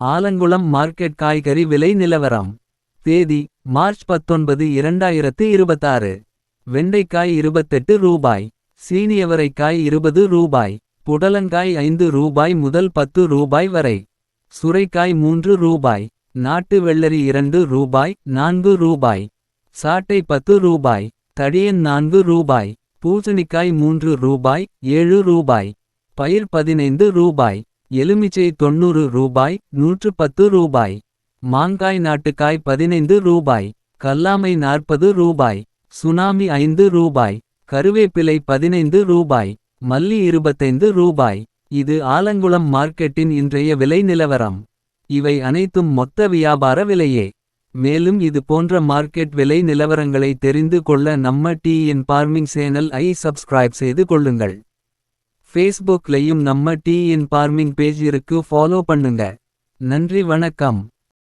Alangulam market காய்கறி விலை நிலவரம். தேதி மார்ச் 19 2026. வெண்டைக்காய் 28 ரூபாய். சீனியவரைக்காய் 20 ரூபாய். புடலங்காய் 5 ரூபாய் முதல் 10 ரூபாய் வரை. சுரைக்காய் 3 ரூபாய். நாட்டு வெள்ளரி 2 ரூபாய் 4 ரூபாய். சாட்டை 10 ரூபாய். தடியன் 4 ரூபாய். பூசணிக்காய் 3 ரூபாய் 7 ரூபாய். பயிர் 15 ரூபாய். எலுமிச்சை 90 ரூபாய் 110 ரூபாய். மாங்காய் நாட்டுக்காய் 15 ரூபாய். கல்லாமை 40 ரூபாய். சுனாமி 5 ரூபாய். கருவேப்பிலை 15 ரூபாய். மல்லி 25 ரூபாய். இது ஆலங்குளம் மார்க்கெட்டின் இன்றைய விலை நிலவரம். இவை அனைத்தும் மொத்த வியாபார விலையே. மேலும் இது போன்ற மார்க்கெட் விலை நிலவரங்களை தெரிந்து கொள்ள நம்ம டிஎன் பார்மிங் சேனல் ஐ சப்ஸ்கிரைப் செய்து கொள்ளுங்கள். ஃபேஸ்புக்லையும் நம்ம டிஎன் பார்மிங் பேஜ் இருக்கு, ஃபாலோ பண்ணுங்க. நன்றி, வணக்கம்.